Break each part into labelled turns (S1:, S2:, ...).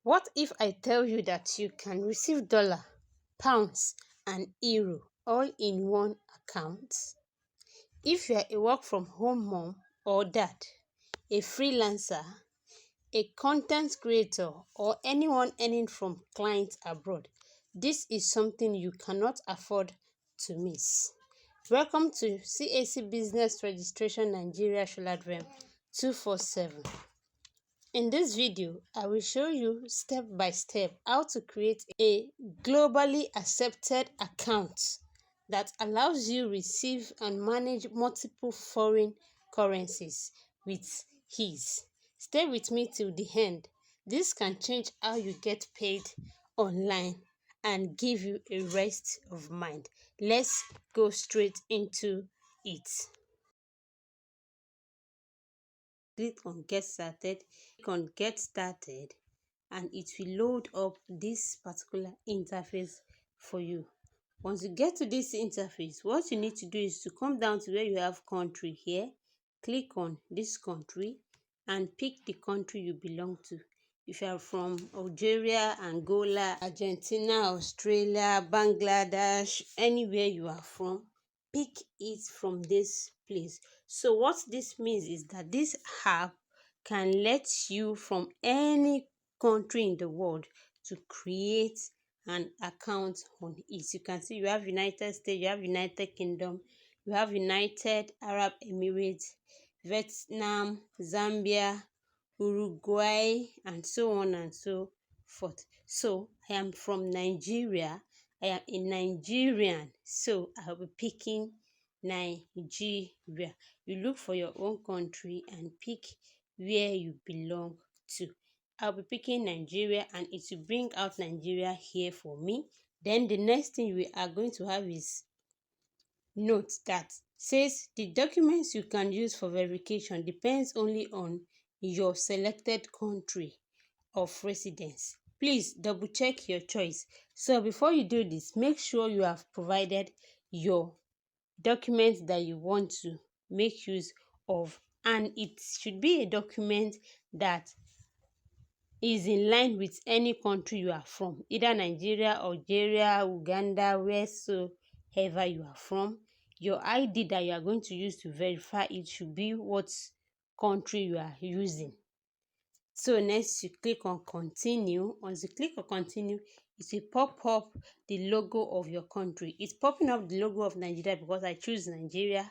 S1: What if I tell you that you can receive dollar, pounds, and euro all in one account? If you are a work from home mom or dad, a freelancer, a content creator, or anyone earning from clients abroad, this is something you cannot afford to miss. Welcome to CAC Business Registration Nigeria Sholadrem 247. In this video, I will show you step by step how to create a globally accepted account that allows you receive and manage multiple foreign currencies with ease. Stay with me till the end. This can change how you get paid online and give you a rest of mind. Let's go straight into it. Click on get started, click on get started, and it will load up this particular interface for you. Once you get to this interface, what you need to do is to come down to where you have country here, click on this country and pick the country you belong to. If you are from Algeria, Angola, Argentina, Australia, Bangladesh, anywhere you are from, pick it from this place. So what this means is that this app can let you from any country in the world to create an account on it. You can see you have United States, you have United Kingdom, you have United Arab Emirates, Vietnam, Zambia, Uruguay, and so on and so forth. So I am from Nigeria. I am a Nigerian, so I'll be picking Nigeria. You look for your own country and pick where you belong to. I'll be picking Nigeria and it will bring out Nigeria here for me. Then the next thing we are going to have is note that says the documents you can use for verification depends only on your selected country of residence. Please double check your choice. So before you do this, make sure you have provided your documents that you want to make use of, and it should be a document that is in line with any country you are from, either Nigeria, Algeria, Uganda, wheresoever you are from. Your ID that you are going to use to verify it should be what country you are using. So next you click on continue. Once you click on continue, it will pop up the logo of your country. It's popping up the logo of Nigeria because I choose Nigeria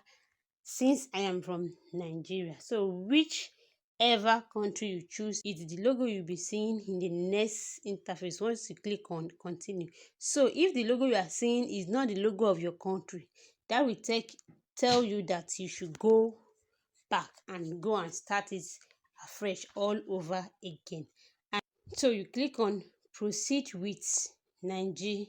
S1: since I am from Nigeria. So whichever country you choose, it's the logo you'll be seeing in the next interface once you click on continue. So if the logo you are seeing is not the logo of your country, that will tell you that you should go back and go and start it afresh all over again. And so you click on proceed with Nigeria.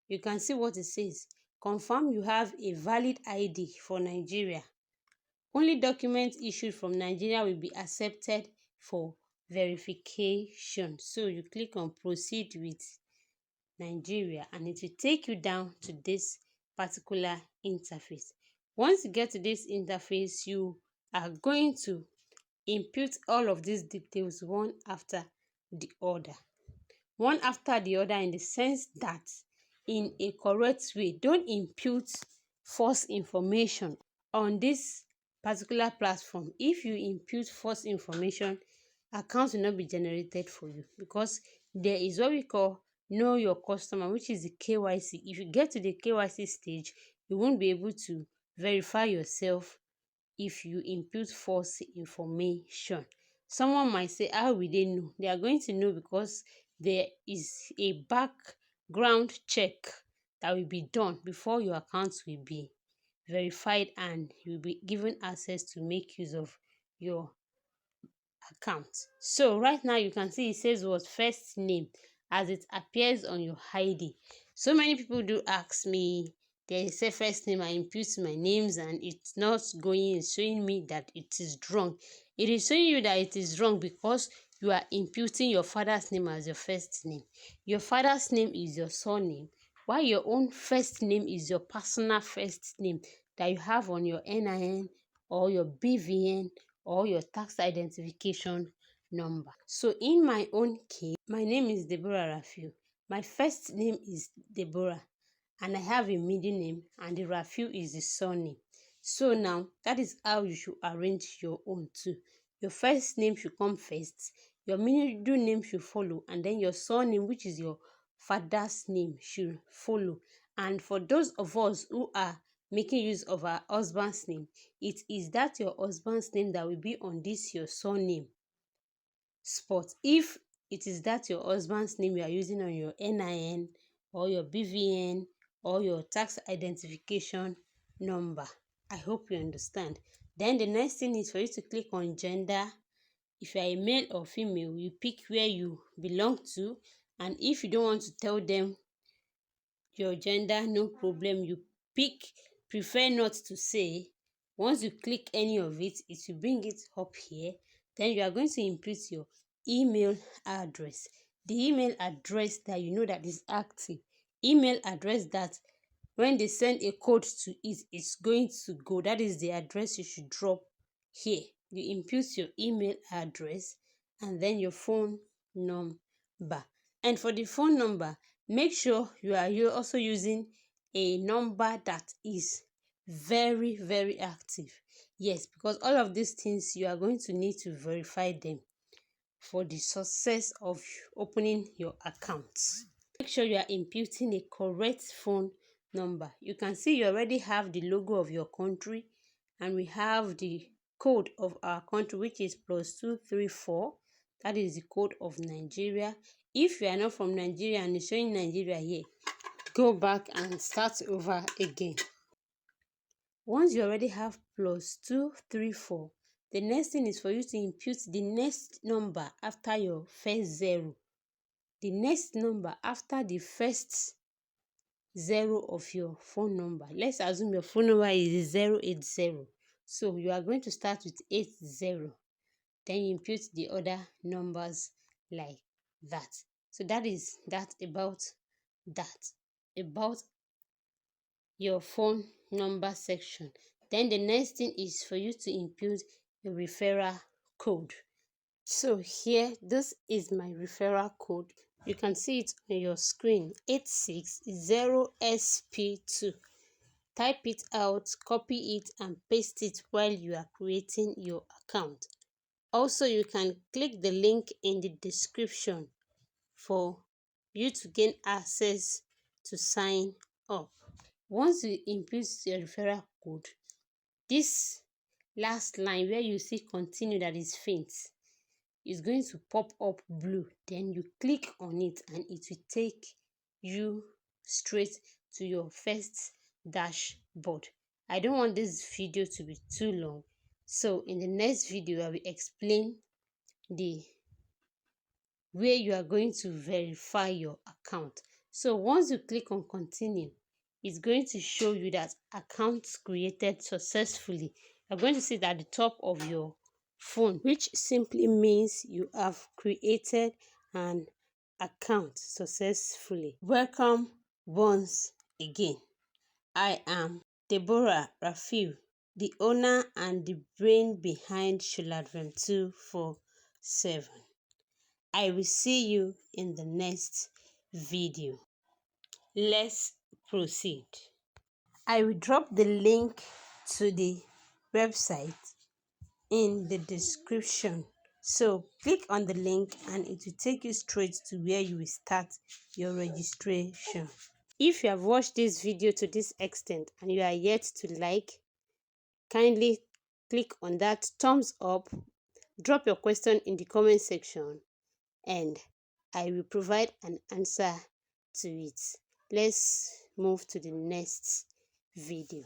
S1: You can see what it says. Confirm you have a valid ID for Nigeria. Only documents issued from Nigeria will be accepted for verification. So you click on proceed with Nigeria and it will take you down to this particular interface. Once you get to this interface, you are going to input all of these details one after the other. One after the other in the sense that in a correct way. Don't input false information on this particular platform. If you input false information, accounts will not be generated for you because there is what we call know your customer, which is the KYC. If you get to the KYC stage, you won't be able to verify yourself if you input false information. Someone might say, how will they know? They are going to know because there is a background check that will be done before your account will be verified and you'll be given access to make use of your account. So right now you can see it says what first name as it appears on your ID. So many people do ask me, they say first name, I input my names and it's not going, it's showing me that it is wrong. It is showing you that it is wrong because you are imputing your father's name as your first name. Your father's name is your surname, while your own first name is your personal first name that you have on your NIN or your BVN or your tax identification number. So in my own case, my name is Deborah Rafiu. My first name is Deborah, and I have a middle name, and the Rafiu is the surname. So now that is how you should arrange your own too. Your first name should come first, your middle name should follow, and then your surname, which is your father's name, should follow. And for those of us who are making use of our husband's name, it is that your husband's name that will be on this your surname spot. If it is that your husband's name you are using on your NIN or your BVN or your tax identification number. I hope you understand. Then the next thing is for you to click on gender. If you are a male or female, you pick where you belong to, and if you don't want to tell them your gender, no problem, you pick prefer not to say. Once you click any of it, it will bring it up here. Then you are going to input your email address, the email address that you know that is active, email address that when they send a code to it, it's going to go. That is the address you should drop here. You input your email address and then your phone number. And for the phone number, make sure you are also using a number that is very, very active. Yes, because all of these things you are going to need to verify them for the success of opening your account. Make sure you are inputting a correct phone number. You can see you already have the logo of your country, and we have the code of our country, which is +234. That is the code of Nigeria. If you are not from Nigeria and it's showing Nigeria here, go back and start over again. Once you already have +234, the next thing is for you to input the next number after your first zero. The next number after the first zero of your phone number. Let's assume your phone number is 080. So you are going to start with 80. Then you input the other numbers like that. So that is that about your phone number section. Then the next thing is for you to input a referral code. So here, this is my referral code. You can see it on your screen, 860SP2. Type it out, copy it, and paste it while you are creating your account. Also, you can click the link in the description for you to gain access to sign up. Once you input your referral code, this last line where you see continue that is faint is going to pop up blue. Then you click on it and it will take you straight to your first dashboard. I don't want this video to be too long, so in the next video I will explain the way you are going to verify your account. So once you click on continue, it's going to show you that account created successfully. You're going to see it at the top of your phone, which simply means you have created an account successfully. Welcome once again. I am Deborah Rafiu, the owner and the brain behind Sholadrem 247. I will see you in the next video. Let's proceed. I will drop the link to the website in the description. So click on the link and it will take you straight to where you will start your registration. If you have watched this video to this extent and you are yet to like, kindly click on that thumbs up, drop your question in the comment section, and I will provide an answer to it. Let's move to the next video.